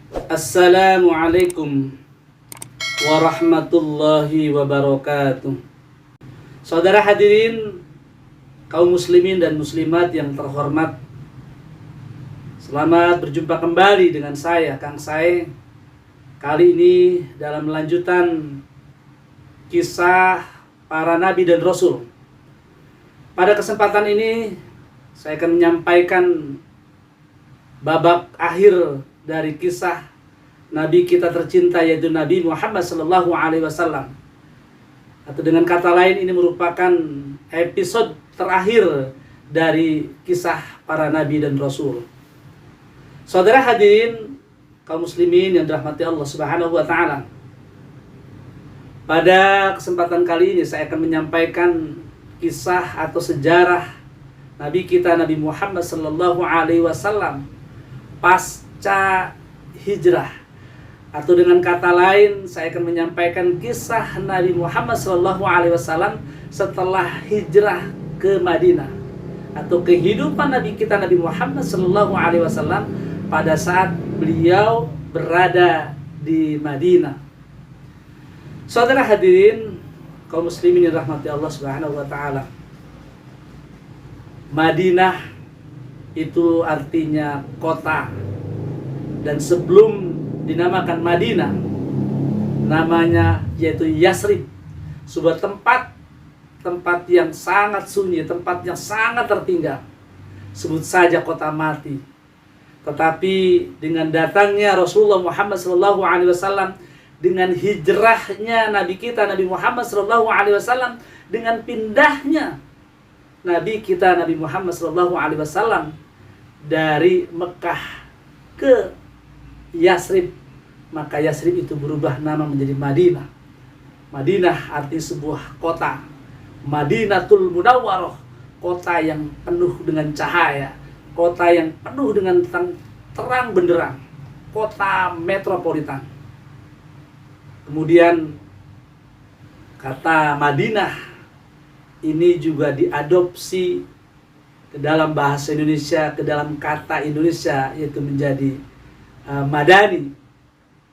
Assalamualaikum warahmatullahi wabarakatuh. Saudara hadirin, kaum muslimin dan muslimat yang terhormat, selamat berjumpa kembali dengan saya, Kang Sae. Kali ini dalam lanjutan kisah para nabi dan rasul. Pada kesempatan ini saya akan menyampaikan babak akhir dari kisah Nabi kita tercinta, yaitu Nabi Muhammad SAW. Atau dengan kata lain, ini merupakan episode terakhir dari kisah para nabi dan rasul. Saudara hadirin, kaum muslimin yang dirahmati Allah Subhanahu wa taala. Pada kesempatan kali ini saya akan menyampaikan kisah atau sejarah Nabi kita Nabi Muhammad SAW pasca hijrah. Atau dengan kata lain, saya akan menyampaikan kisah Nabi Muhammad SAW setelah hijrah ke Madinah, atau kehidupan Nabi kita Nabi Muhammad SAW pada saat beliau berada di Madinah. Saudara hadirin, kaum muslimin yang rahmati Allah Subhanahu wa taala. Madinah itu artinya kota, dan sebelum dinamakan Madinah, namanya yaitu Yasrib, sebuah tempat yang sangat sunyi, tempat yang sangat tertinggal, sebut saja kota mati. Tetapi dengan datangnya Rasulullah Muhammad SAW, dengan hijrahnya Nabi kita Nabi Muhammad SAW, dengan pindahnya Nabi kita Nabi Muhammad SAW dari Mekah ke Yasrib, maka Yasrib itu berubah nama menjadi Madinah. Madinah arti sebuah kota, Madinatul Munawwarah, kota yang penuh dengan cahaya, kota yang penuh dengan terang benderang, kota metropolitan. Kemudian kata Madinah ini juga diadopsi ke dalam bahasa Indonesia, ke dalam kata Indonesia, yaitu menjadi Madani,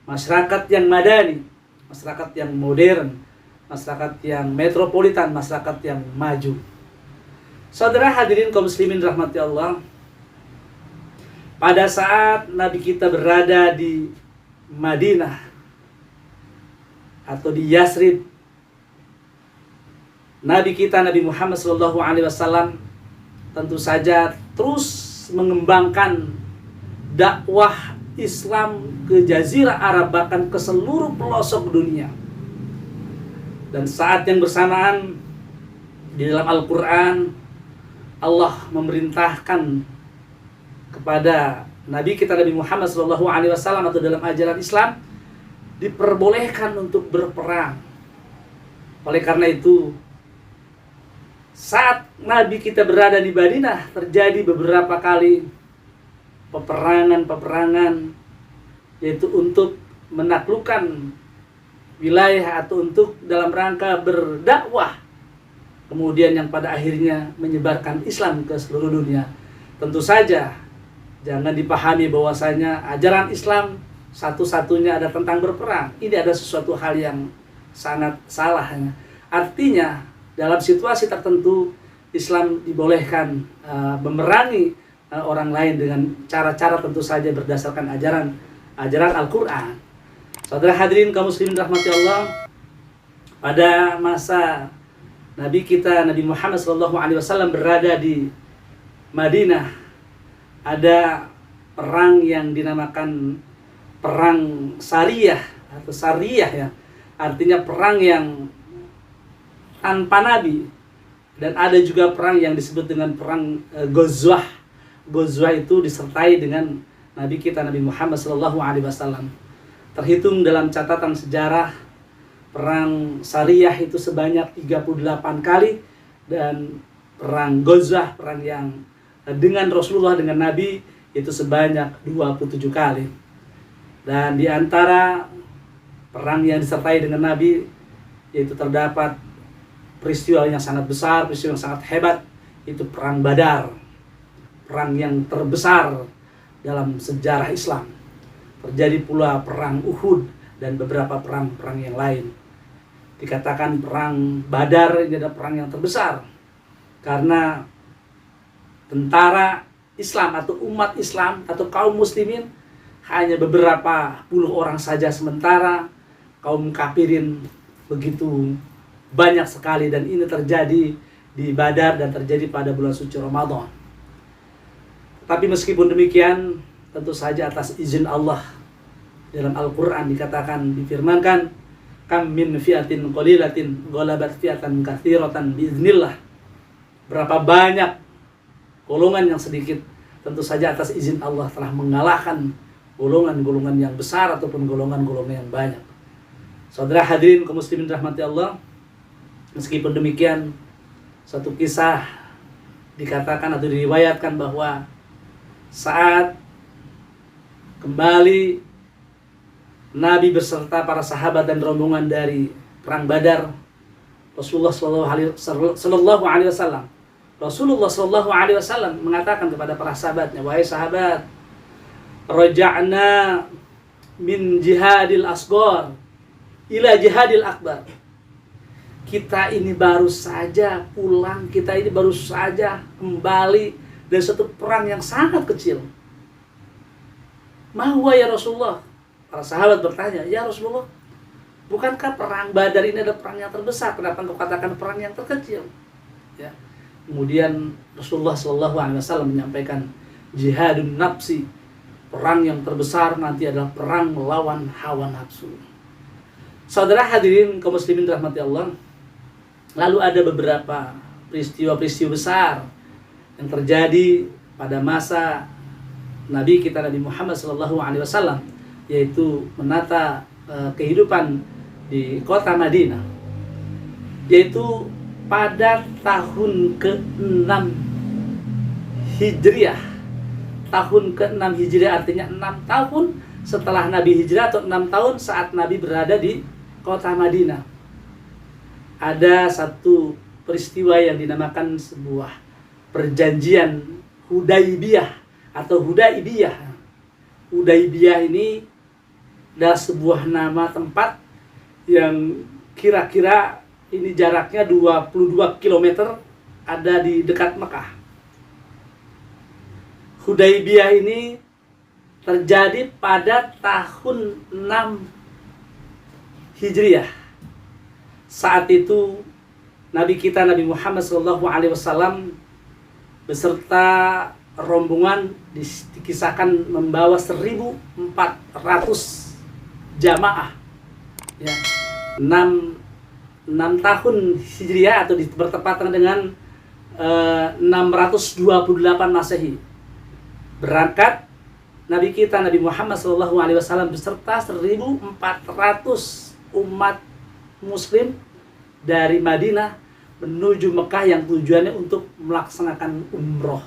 masyarakat yang madani, masyarakat yang modern, masyarakat yang metropolitan, masyarakat yang maju. Saudara hadirin kaum muslimin rahmati Allah, pada saat Nabi kita berada di Madinah atau di Yasrib, Nabi kita Nabi Muhammad SAW tentu saja terus mengembangkan dakwah Islam ke Jazirah Arab, bahkan ke seluruh pelosok dunia. Dan saat yang bersamaan, di dalam Al-Quran, Allah memerintahkan kepada Nabi kita Nabi Muhammad SAW atau dalam ajaran Islam, diperbolehkan untuk berperang. Oleh karena itu, saat Nabi kita berada di Madinah, terjadi beberapa kali peperangan, yaitu untuk menaklukkan wilayah atau untuk dalam rangka berdakwah, kemudian yang pada akhirnya menyebarkan Islam ke seluruh dunia. Tentu saja jangan dipahami bahwasanya ajaran Islam satu-satunya ada tentang berperang. Ini ada sesuatu hal yang sangat salah. Artinya dalam situasi tertentu Islam dibolehkan memerangi orang lain dengan cara-cara tentu saja berdasarkan ajaran Al-Quran. Saudara hadirin kaum muslimin rahmati Allah, pada masa Nabi kita Nabi Muhammad SAW berada di Madinah, ada perang yang dinamakan perang Sariyah atau Sariyah, ya, artinya perang yang tanpa Nabi. Dan ada juga perang yang disebut dengan perang Ghazwah. Ghazwah itu disertai dengan Nabi kita Nabi Muhammad SAW. Terhitung dalam catatan sejarah, perang Sariyah itu sebanyak 38 kali, dan perang Ghazwah, perang yang dengan Rasulullah, dengan Nabi, itu sebanyak 27 kali. Dan di antara perang yang disertai dengan Nabi, yaitu terdapat peristiwa yang sangat besar, peristiwa yang sangat hebat, itu perang Badar, perang yang terbesar dalam sejarah Islam. Terjadi pula perang Uhud dan beberapa perang-perang yang lain. Dikatakan perang Badar ini adalah perang yang terbesar karena tentara Islam atau umat Islam atau kaum muslimin hanya beberapa puluh orang saja, sementara kaum kafirin begitu banyak sekali, dan ini terjadi di Badar dan terjadi pada bulan suci Ramadan. Tapi meskipun demikian, tentu saja atas izin Allah, dalam Al-Quran dikatakan, difirmankan, kam min fiatin qalilatin ghalabat fiatan katsiratan biiznillah. Berapa banyak golongan yang sedikit, tentu saja atas izin Allah telah mengalahkan golongan-golongan yang besar ataupun golongan-golongan yang banyak. Saudara hadirin kaum muslimin rahmati Allah, meskipun demikian, satu kisah dikatakan atau diriwayatkan bahwa saat kembali Nabi beserta para sahabat dan rombongan dari perang Badar, Rasulullah Sallallahu Alaihi Wasallam mengatakan kepada para sahabatnya, wahai sahabat, raja'na min jihadil asghar ila jihadil akbar. Kita ini baru saja pulang, kita ini baru saja kembali dari satu perang yang sangat kecil. Ma huwa ya Rasulullah? Para sahabat bertanya, ya Rasulullah, bukankah perang Badar ini adalah perang yang terbesar? Kenapa engkau katakan perang yang terkecil? Ya. Kemudian Rasulullah SAW menyampaikan, jihadun nafsi, perang yang terbesar nanti adalah perang melawan hawa nafsu. Saudara hadirin kaum muslimin rahmati Allah, lalu ada beberapa peristiwa-peristiwa besar yang terjadi pada masa Nabi kita Nabi Muhammad SAW, yaitu menata kehidupan di kota Madinah, yaitu pada tahun ke-6 Hijriah. Tahun ke-6 Hijriah artinya 6 tahun setelah Nabi hijrah atau 6 tahun saat Nabi berada di kota Madinah. Ada satu peristiwa yang dinamakan sebuah perjanjian Hudaybiyah atau Hudaybiyah. Hudaybiyah ini adalah sebuah nama tempat yang kira-kira ini jaraknya 22 km, ada di dekat Mekah. Hudaybiyah ini terjadi pada tahun 6 Hijriah. Saat itu Nabi kita Nabi Muhammad SAW beserta rombongan dikisahkan membawa 1.400 jamaah. Ya, 6 tahun Hijriah atau bertepatan dengan 628 Masehi. Berangkat Nabi kita Nabi Muhammad SAW beserta 1.400 umat Muslim dari Madinah menuju Mekah yang tujuannya untuk melaksanakan umroh.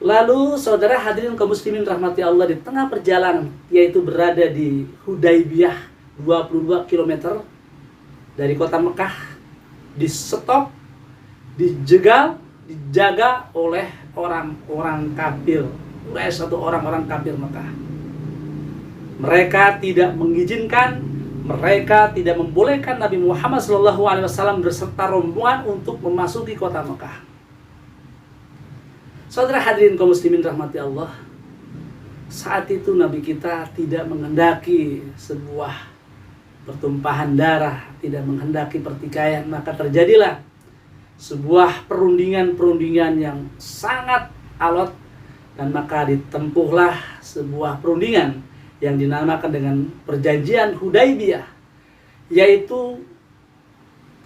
Lalu saudara hadirin kaum muslimin rahmati Allah, di tengah perjalanan, yaitu berada di Hudaybiyah 22 km dari kota Mekah, di stop, dijegal, dijaga oleh orang-orang kafir, oleh satu orang-orang kafir Mekah. Mereka tidak mengizinkan, mereka tidak membolehkan Nabi Muhammad SAW beserta rombongan untuk memasuki kota Mekah. Saudara hadirin kaum muslimin rahmati Allah, saat itu Nabi kita tidak menghendaki sebuah pertumpahan darah, tidak menghendaki pertikaian, maka terjadilah sebuah perundingan yang sangat alot, dan maka ditempuhlah sebuah perundingan yang dinamakan dengan perjanjian Hudaybiyah, yaitu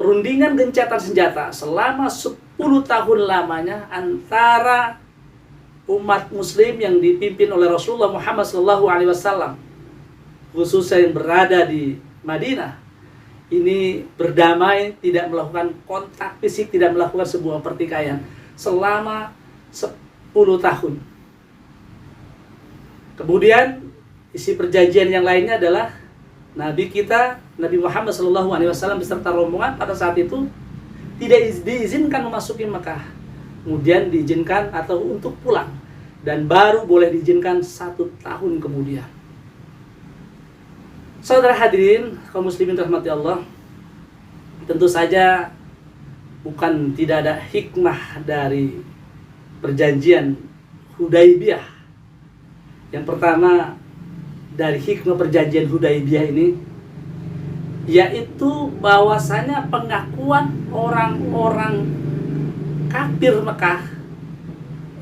perundingan gencatan senjata selama 10 tahun lamanya antara umat muslim yang dipimpin oleh Rasulullah Muhammad SAW, khususnya yang berada di Madinah, ini berdamai, tidak melakukan kontak fisik, tidak melakukan sebuah pertikaian selama 10 tahun. Kemudian isi perjanjian yang lainnya adalah Nabi kita Nabi Muhammad SAW beserta rombongan pada saat itu tidak diizinkan memasuki Mekah, kemudian diizinkan atau untuk pulang, dan baru boleh diizinkan 1 tahun kemudian. Saudara hadirin kaum muslimin rahmati Allah, tentu saja bukan tidak ada hikmah dari perjanjian Hudaybiyah. Yang pertama dari hikmah perjanjian Hudaybiyah ini, yaitu bahwasanya pengakuan orang-orang kafir Mekah,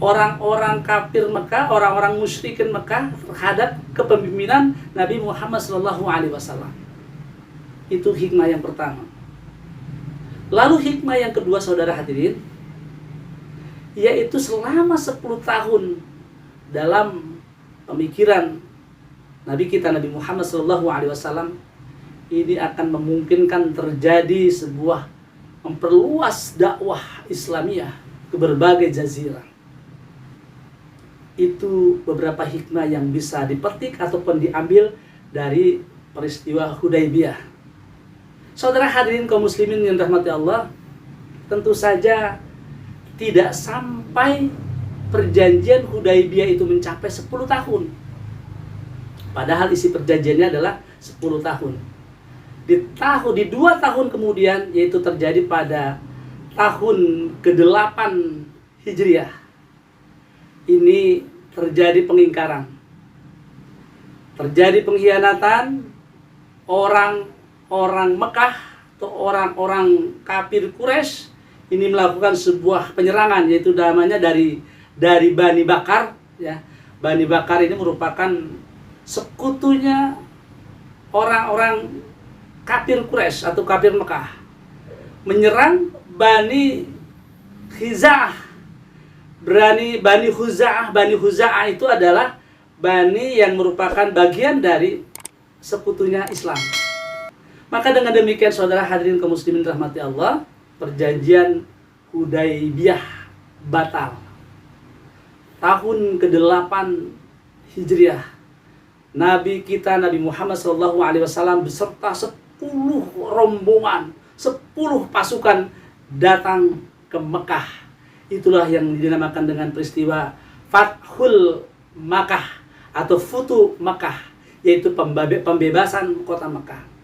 orang-orang musyrikin Mekah terhadap kepemimpinan Nabi Muhammad SAW. Itu hikmah yang pertama. Lalu hikmah yang kedua, saudara hadirin, yaitu selama 10 tahun dalam pemikiran Nabi kita Nabi Muhammad SAW, ini akan memungkinkan terjadi sebuah memperluas dakwah Islamiyah ke berbagai jazirah. Itu beberapa hikmah yang bisa dipetik ataupun diambil dari peristiwa Hudaybiyah. Saudara hadirin kaum muslimin yang dirahmati Allah, tentu saja tidak sampai perjanjian Hudaybiyah itu mencapai 10 tahun. Padahal isi perjanjiannya adalah 10 tahun. Di 2 tahun kemudian, yaitu terjadi pada tahun ke-8 Hijriah, ini terjadi pengingkaran, terjadi pengkhianatan. Orang-orang Mekah atau orang-orang kafir Quraisy ini melakukan sebuah penyerangan, yaitu namanya dari Bani Bakar, ya. Bani Bakar ini merupakan sekutunya orang-orang kafir Quraisy atau kafir Mekah, menyerang Bani Khuza'ah. Bani Khuza'ah itu adalah Bani yang merupakan bagian dari sekutunya Islam. Maka dengan demikian, saudara hadirin kaum muslimin rahmati Allah, perjanjian Hudaybiyah batal. Tahun ke-8 Hijriah, Nabi kita Nabi Muhammad SAW beserta 10 rombongan, 10 pasukan datang ke Mekah. Itulah yang dinamakan dengan peristiwa Fathul Makkah atau Futu Makkah, yaitu pembebasan kota Mekah.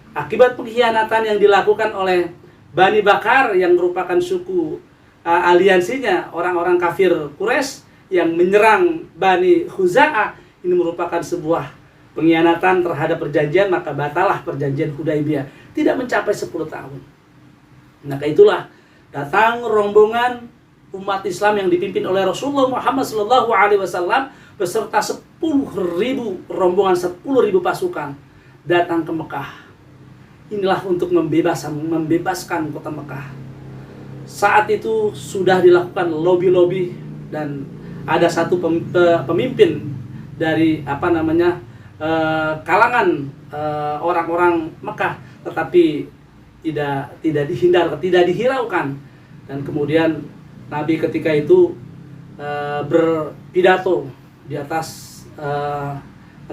Akibat pengkhianatan yang dilakukan oleh Bani Bakar yang merupakan suku aliansinya orang-orang kafir Quraisy yang menyerang Bani Khuza'ah, ini merupakan sebuah pengkhianatan terhadap perjanjian, maka batalah perjanjian Hudaybiyah. Tidak mencapai 10 tahun. Maka itulah datang rombongan umat Islam yang dipimpin oleh Rasulullah Muhammad SAW beserta 10.000 rombongan, 10.000 pasukan datang ke Mekah. Inilah untuk membebaskan kota Mekah. Saat itu sudah dilakukan lobby-lobby dan ada satu pemimpin dari kalangan orang-orang Mekah, tetapi tidak dihiraukan. Dan kemudian Nabi ketika itu berpidato di atas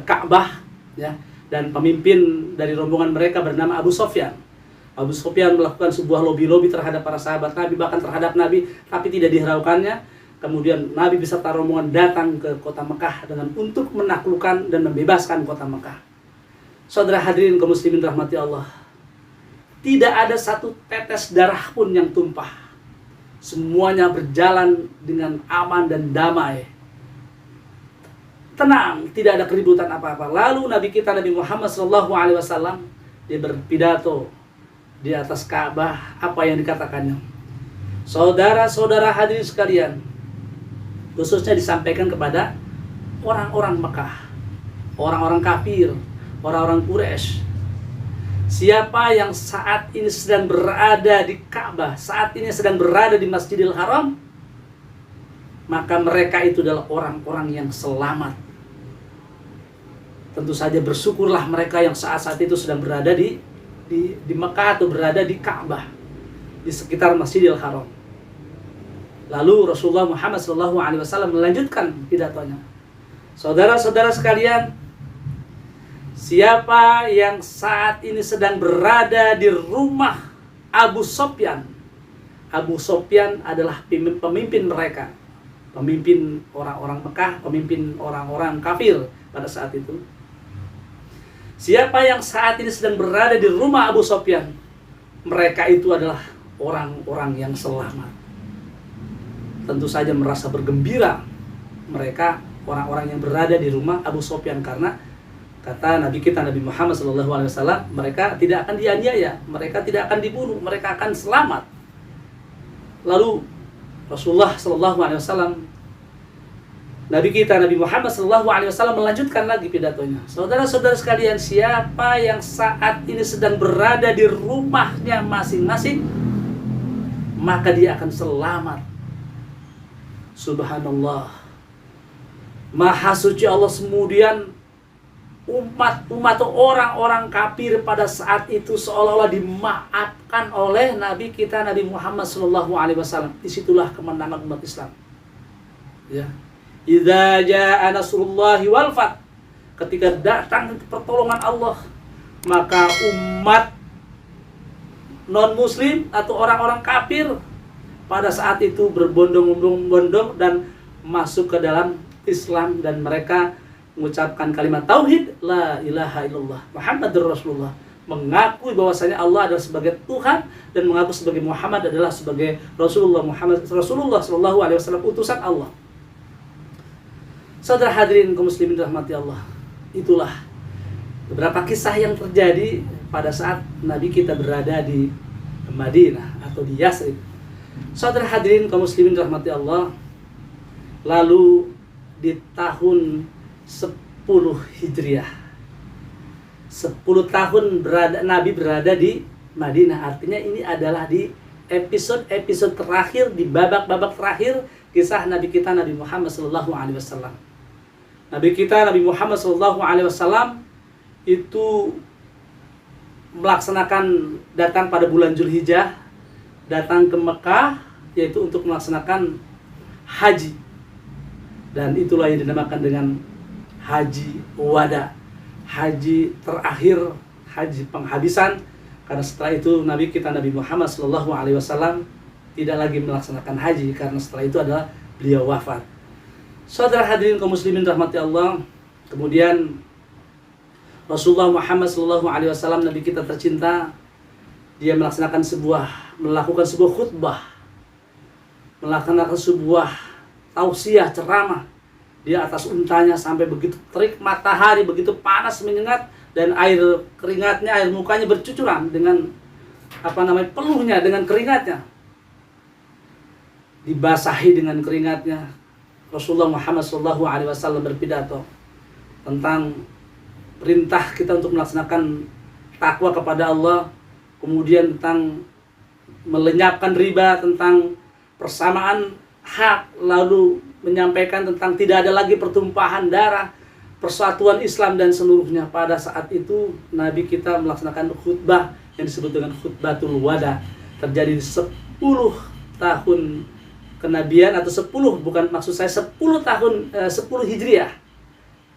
Ka'bah, ya, dan pemimpin dari rombongan mereka bernama Abu Sufyan. Abu Sufyan melakukan sebuah lobby-lobby terhadap para sahabat Nabi, bahkan terhadap Nabi, tapi tidak dihiraukannya. Kemudian Nabi beserta rombongan datang ke kota Mekah dengan untuk menaklukkan dan membebaskan kota Mekah. Saudara hadirin kaum muslimin rahmati Allah, tidak ada satu tetes darah pun yang tumpah. Semuanya berjalan dengan aman dan damai. Tenang, tidak ada keributan apa-apa. Lalu Nabi kita Nabi Muhammad SAW, dia berpidato di atas Ka'bah. Apa yang dikatakannya? Saudara-saudara hadirin sekalian, khususnya disampaikan kepada orang-orang Mekah, orang-orang kafir, orang-orang Quraisy. Siapa yang saat ini sedang berada di Ka'bah, saat ini sedang berada di Masjidil Haram, maka mereka itu adalah orang-orang yang selamat. Tentu saja bersyukurlah mereka yang saat-saat itu sedang berada di Mekah atau berada di Ka'bah, di sekitar Masjidil Haram. Lalu Rasulullah Muhammad SAW melanjutkan pidatonya. Saudara-saudara sekalian, siapa yang saat ini sedang berada di rumah Abu Sufyan, Abu Sufyan adalah pemimpin mereka, pemimpin orang-orang Mekah, pemimpin orang-orang kafir pada saat itu. Siapa yang saat ini sedang berada di rumah Abu Sufyan, mereka itu adalah orang-orang yang selamat. Tentu saja merasa bergembira mereka orang-orang yang berada di rumah Abu Sufyan, karena kata Nabi kita Nabi Muhammad SAW, mereka tidak akan dianiaya, mereka tidak akan dibunuh, mereka akan selamat. Lalu Rasulullah SAW, Nabi kita Nabi Muhammad SAW melanjutkan lagi pidatonya. Saudara-saudara sekalian, siapa yang saat ini sedang berada di rumahnya masing-masing, maka dia akan selamat. Subhanallah, Maha suci Allah. Kemudian umat orang-orang kafir pada saat itu seolah-olah dimaafkan oleh Nabi kita Nabi Muhammad SAW. Disitulah kemenangan umat Islam. Ya. Idza jaa nasrullahi wal fath, ketika datang pertolongan Allah, maka umat non-muslim atau orang-orang kafir pada saat itu berbondong-bondong dan masuk ke dalam Islam, dan mereka mengucapkan kalimat tauhid, la ilaha illallah Muhammadur Rasulullah, mengakui bahwasanya Allah adalah sebagai Tuhan dan mengaku sebagai Muhammad adalah sebagai Rasulullah sallallahu alaihi wasallam, utusan Allah. Saudara hadirin kaum muslimin rahmati Allah, itulah beberapa kisah yang terjadi pada saat Nabi kita berada di Madinah atau di Yasrib. Saudara hadirin kaum muslimin rahmati Allah, lalu di tahun 10 Hijriah, 10 tahun Nabi berada di Madinah. Artinya ini adalah di episode terakhir, di babak-babak terakhir kisah Nabi kita Nabi Muhammad SAW. Nabi kita Nabi Muhammad SAW itu melaksanakan, datang pada bulan Zulhijjah, datang ke Mekah, yaitu untuk melaksanakan haji. Dan itulah yang dinamakan dengan haji wada, haji terakhir, haji penghabisan. Karena setelah itu Nabi kita Nabi Muhammad SAW tidak lagi melaksanakan haji, karena setelah itu adalah beliau wafat. Saudara hadirin kaum muslimin rahmati Allah, kemudian Rasulullah Muhammad SAW, Nabi kita tercinta, dia melakukan sebuah khutbah, melaksanakan sebuah tausiah, ceramah di atas untanya, sampai begitu terik matahari, begitu panas menyengat, dan air keringatnya, air mukanya bercucuran dengan peluhnya, dengan keringatnya, dibasahi dengan keringatnya. Rasulullah Muhammad SAW berpidato tentang perintah kita untuk melaksanakan takwa kepada Allah, kemudian tentang melenyapkan riba, tentang persamaan hak, lalu menyampaikan tentang tidak ada lagi pertumpahan darah, persatuan Islam dan seluruhnya. Pada saat itu Nabi kita melaksanakan khutbah yang disebut dengan khutbatul wada, terjadi 10 tahun kenabian, atau 10, bukan maksud saya 10 tahun 10 Hijriah.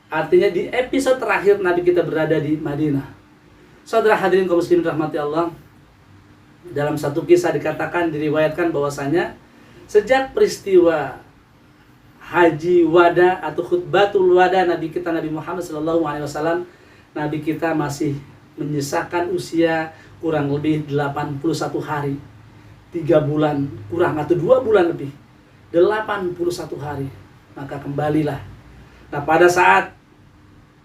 Artinya di episode terakhir Nabi kita berada di Madinah. Saudara hadirin kaum muslimin rahmati Allah, dalam satu kisah dikatakan, diriwayatkan bahwasanya sejak peristiwa haji wada atau khutbatul wada Nabi kita Nabi Muhammad SAW, Nabi kita masih menyisakan usia kurang lebih 81 hari, 3 bulan kurang atau 2 bulan lebih, 81 hari. Maka kembalilah. Nah, pada saat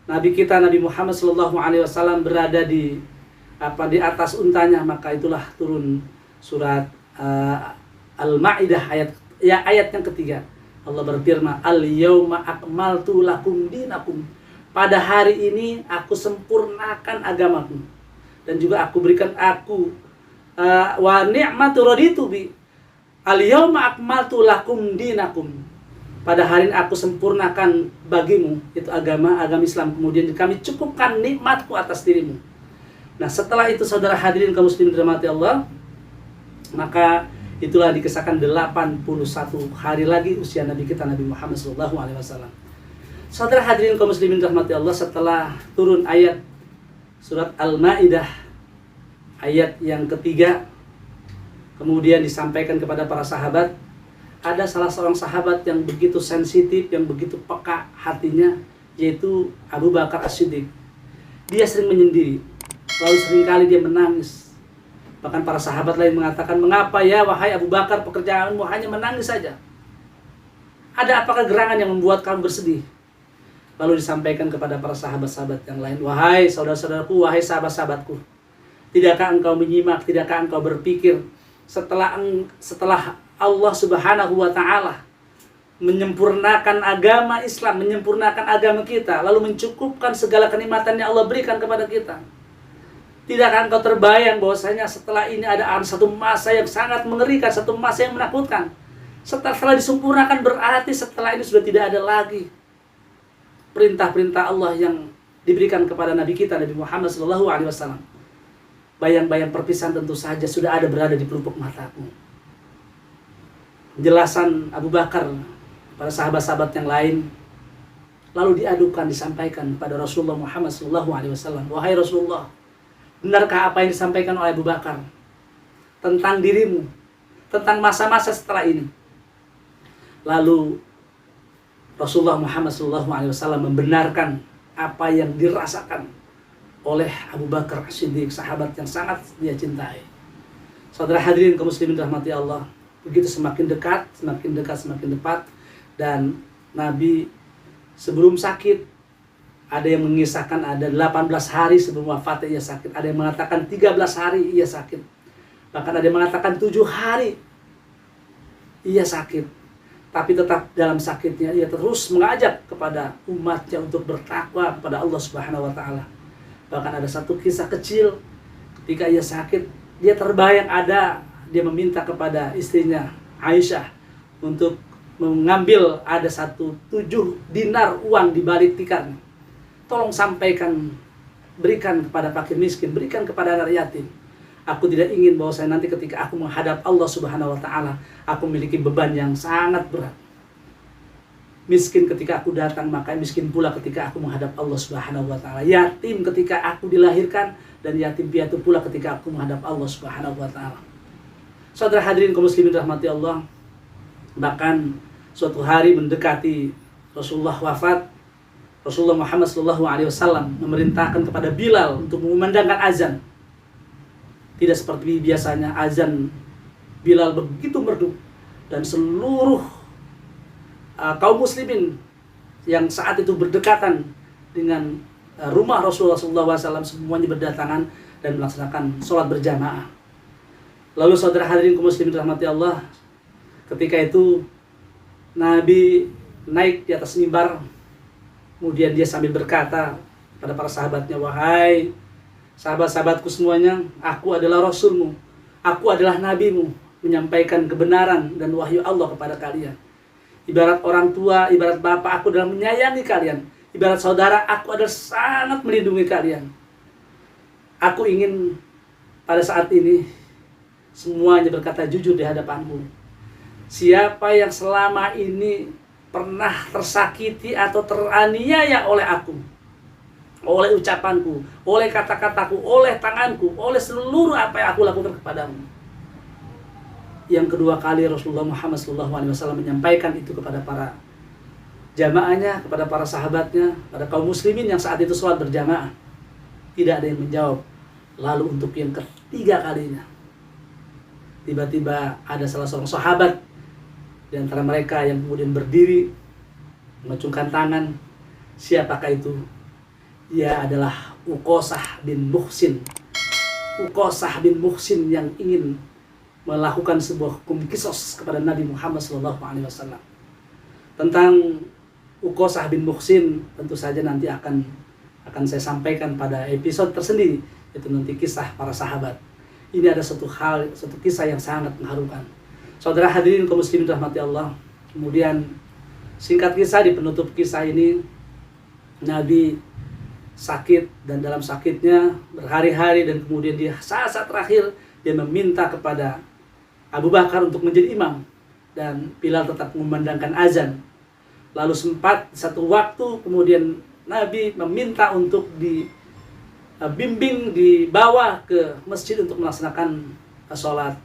Nabi kita Nabi Muhammad SAW berada di atas untanya, maka itulah turun surat Al-Maidah ayat yang ketiga. Allah berfirman, Al-yauma akmaltu lakum dinakum. Pada hari ini aku sempurnakan agamamu, dan juga aku berikan wa ni'matu raditu bi. Al-yauma akmaltu lakum dinakum. Pada hari ini aku sempurnakan bagimu, itu agama Islam. Kemudian kami cukupkan nikmatku atas dirimu. Nah, setelah itu saudara hadirin kaum muslimin dirahmati Allah, maka itulah dikisahkan 81 hari lagi usia Nabi kita Nabi Muhammad SAW. Saudara hadirin kaum muslimin dirahmati Allah, setelah turun ayat surat Al-Maidah ayat yang ketiga, kemudian disampaikan kepada para sahabat, ada salah seorang sahabat yang begitu sensitif, yang begitu peka hatinya, yaitu Abu Bakar As-Siddiq. Dia sering menyendiri, lalu seringkali dia menangis. Bahkan para sahabat lain mengatakan, mengapa ya wahai Abu Bakar, pekerjaanmu hanya menangis saja? Ada apakah gerangan yang membuat kamu bersedih? Lalu disampaikan kepada para sahabat-sahabat yang lain, wahai saudara-saudaraku, wahai sahabat-sahabatku, tidakkah engkau menyimak, tidakkah engkau berpikir setelah Allah Subhanahu wa Ta'ala menyempurnakan agama Islam, menyempurnakan agama kita, lalu mencukupkan segala kenikmatan yang Allah berikan kepada kita, tidakkah engkau terbayang bahwasanya setelah ini ada satu masa yang sangat mengerikan, satu masa yang menakutkan? Setelah disempurnakan berarti setelah ini sudah tidak ada lagi perintah-perintah Allah yang diberikan kepada Nabi kita, Nabi Muhammad SAW. Bayang-bayang perpisahan tentu saja sudah ada berada di pelupuk mataku. Penjelasan Abu Bakar pada sahabat-sahabat yang lain lalu diadukan, disampaikan pada Rasulullah Muhammad SAW. Wahai Rasulullah, benarkah apa yang disampaikan oleh Abu Bakar tentang dirimu, tentang masa-masa setelah ini? Lalu Rasulullah Muhammad SAW membenarkan apa yang dirasakan oleh Abu Bakar As-Siddiq, sahabat yang sangat dia cintai. Saudara hadirin kaum muslimin rahmati Allah, begitu semakin dekat, semakin dekat, dan Nabi sebelum sakit, ada yang mengisahkan ada 18 hari sebelum wafatnya ia sakit, ada yang mengatakan 13 hari ia sakit, bahkan ada yang mengatakan 7 hari ia sakit. Tapi tetap dalam sakitnya ia terus mengajak kepada umatnya untuk bertakwa kepada Allah Subhanahu wa Ta'ala. Bahkan ada satu kisah kecil ketika ia sakit, dia terbayang dia meminta kepada istrinya Aisyah untuk mengambil ada 7 dinar uang di balik tikar. Tolong sampaikan, berikan kepada fakir miskin, berikan kepada anak yatim. Aku tidak ingin bahwa saya nanti ketika aku menghadap Allah Subhanahu wa Ta'ala, aku memiliki beban yang sangat berat. Miskin ketika aku datang, maka miskin pula ketika aku menghadap Allah Subhanahu wa Ta'ala. Yatim ketika aku dilahirkan, dan yatim piatu pula ketika aku menghadap Allah Subhanahu wa Ta'ala. Saudara hadirin kaum muslimin rahmati Allah, bahkan suatu hari mendekati Rasulullah wafat, Rasulullah Muhammad SAW memerintahkan kepada Bilal untuk mengumandangkan azan. Tidak seperti biasanya, azan Bilal begitu merdu, dan seluruh kaum muslimin yang saat itu berdekatan dengan rumah Rasulullah SAW semuanya berdatangan dan melaksanakan sholat berjamaah. Lalu saudara hadirin kaum muslimin rahmati Allah, ketika itu Nabi naik di atas mimbar, kemudian dia sambil berkata pada para sahabatnya, wahai sahabat-sahabatku semuanya, aku adalah Rasulmu, aku adalah Nabimu, menyampaikan kebenaran dan wahyu Allah kepada kalian. Ibarat orang tua, ibarat bapak, aku adalah menyayangi kalian. Ibarat saudara, aku adalah sangat melindungi kalian. Aku ingin pada saat ini semuanya berkata jujur di hadapanku. Siapa yang selama ini pernah tersakiti atau teraniaya oleh aku, oleh ucapanku, oleh kata-kataku, oleh tanganku, oleh seluruh apa yang aku lakukan kepadamu. Yang kedua kali Rasulullah Muhammad SAW menyampaikan itu kepada para jamaahnya, kepada para sahabatnya, pada kaum muslimin yang saat itu sholat berjamaah. Tidak ada yang menjawab. Lalu untuk yang ketiga kalinya, tiba-tiba ada salah seorang sahabat di antara mereka yang kemudian berdiri, mengacungkan tangan. Siapakah itu? Ia adalah Uqasah bin Muhsin. Uqasah bin Muhsin yang ingin melakukan sebuah hukum kisos kepada Nabi Muhammad SAW. Tentang Uqasah bin Muhsin tentu saja nanti akan saya sampaikan pada episode tersendiri, itu nanti kisah para sahabat. Ini ada satu kisah yang sangat mengharukan. Saudara hadirin kaum muslimin rahmati Allah. Kemudian singkat kisah, di penutup kisah ini Nabi sakit, dan dalam sakitnya berhari-hari, dan kemudian di saat-saat terakhir dia meminta kepada Abu Bakar untuk menjadi imam, dan Bilal tetap memandangkan azan. Lalu sempat satu waktu kemudian Nabi meminta untuk dibimbing, dibawa ke masjid untuk melaksanakan sholat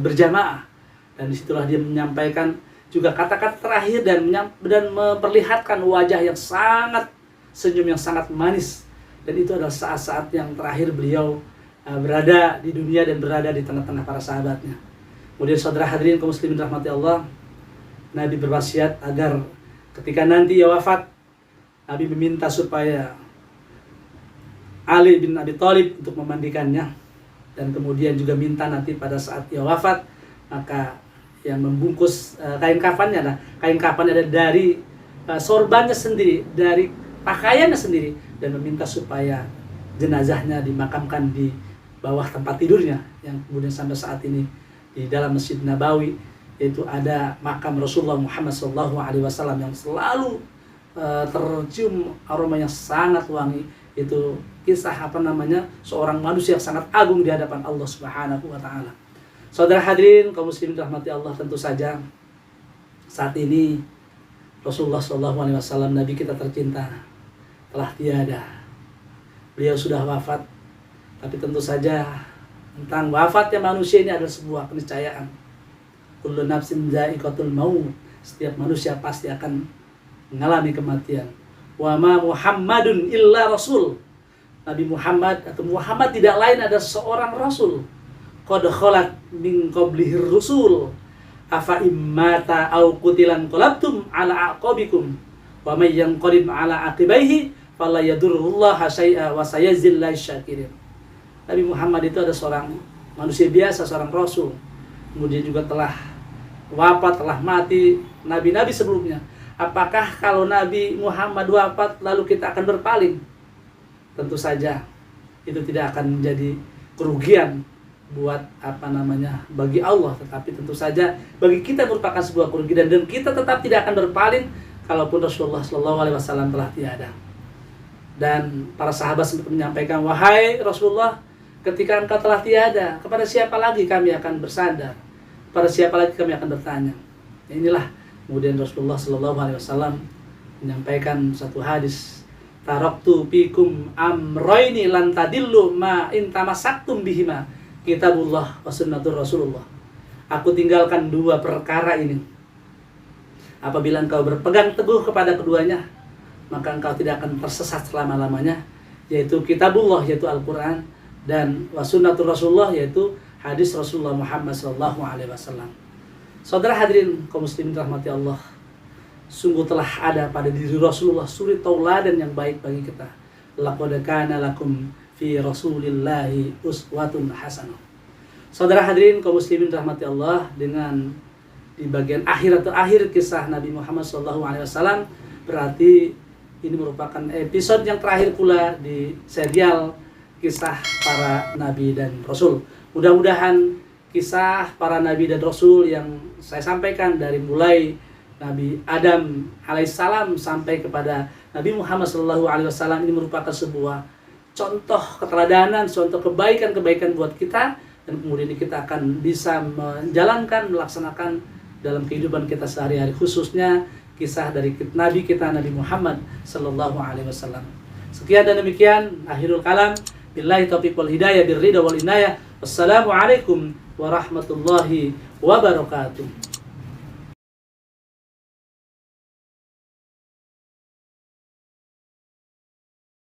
berjamaah. Dan disitulah dia menyampaikan juga kata-kata terakhir dan memperlihatkan wajah yang sangat senyum yang sangat manis. Dan itu adalah saat-saat yang terakhir beliau berada di dunia dan berada di tengah-tengah para sahabatnya. Kemudian saudara hadirin kaum muslimin rahmati Allah, Nabi berwasiat agar ketika nanti ia wafat, Nabi meminta supaya Ali bin Abi Thalib untuk memandikannya, dan kemudian juga minta nanti pada saat ia wafat, maka yang membungkus kain kafannya, kain kafan ada dari sorbannya sendiri, dari pakaiannya sendiri, dan meminta supaya jenazahnya dimakamkan di bawah tempat tidurnya, yang kemudian sampai saat ini di dalam Masjid Nabawi yaitu ada makam Rasulullah Muhammad SAW yang selalu tercium aroma yang sangat wangi. Itu kisah seorang manusia yang sangat agung di hadapan Allah Subhanahu wa taala. Saudara hadirin kaum muslimin rahmati Allah, tentu saja saat ini Rasulullah SAW, Nabi kita tercinta, telah tiada. Beliau sudah wafat, tapi tentu saja tentang wafatnya manusia ini adalah sebuah keniscayaan. Kullu nafsin dha'iqatul maut, setiap manusia pasti akan mengalami kematian. Wa ma Muhammadun illa rasul, Nabi Muhammad atau Muhammad tidak lain adalah seorang rasul. Qad khalat min qablihir rusul afa immata au qutilan qalabtum ala aqabikum wa may yanqalib ala aqibaihi fala yadurrullaha syai'a wa sayajzil syakirin. Nabi Muhammad itu adalah seorang manusia biasa, seorang rasul. Kemudian juga telah wafat, telah mati nabi-nabi sebelumnya. Apakah kalau Nabi Muhammad wafat lalu kita akan berpaling? Tentu saja itu tidak akan menjadi kerugian buat bagi Allah, tetapi tentu saja bagi kita merupakan sebuah kerugian, dan kita tetap tidak akan berpaling kalaupun Rasulullah SAW telah tiada. Dan para sahabat sempat menyampaikan, wahai Rasulullah, ketika engkau telah tiada, kepada siapa lagi kami akan bersandar? Kepada siapa lagi kami akan bertanya? Inilah kemudian Rasulullah SAW menyampaikan satu hadis, taraktu fikum amroini lan tadillu ma in tamassaktum bihima, kitabullah wa sunnatur Rasulullah. Aku tinggalkan dua perkara ini. Apabila engkau berpegang teguh kepada keduanya, maka engkau tidak akan tersesat selama-lamanya, yaitu kitabullah, yaitu Al-Quran, dan wa sunnatur Rasulullah, yaitu hadis Rasulullah Muhammad SAW. Saudara hadirin kaum muslimin rahmati Allah, sungguh telah ada pada diri Rasulullah suri tauladan yang baik bagi kita. Laqad kana lakum fi Rasulillahi uswatun hasanah. Saudara hadirin kaum muslimin rahmati Allah, dengan di bagian akhir atau akhir kisah Nabi Muhammad SAW, berarti ini merupakan episode yang terakhir pula di serial kisah para nabi dan rasul. Mudah-mudahan kisah para nabi dan rasul yang saya sampaikan dari mulai Nabi Adam alaihissalam sampai kepada Nabi Muhammad SAW ini merupakan sebuah contoh keteladanan, contoh kebaikan-kebaikan buat kita, dan kemudian kita akan bisa menjalankan, melaksanakan dalam kehidupan kita sehari-hari, khususnya kisah dari Nabi kita Nabi Muhammad SAW. Sekian dan demikian akhirul kalam. Billahi taufiq wal hidayah, birridha wal inayah. Wassalamualaikum warahmatullahi wabarakatuh.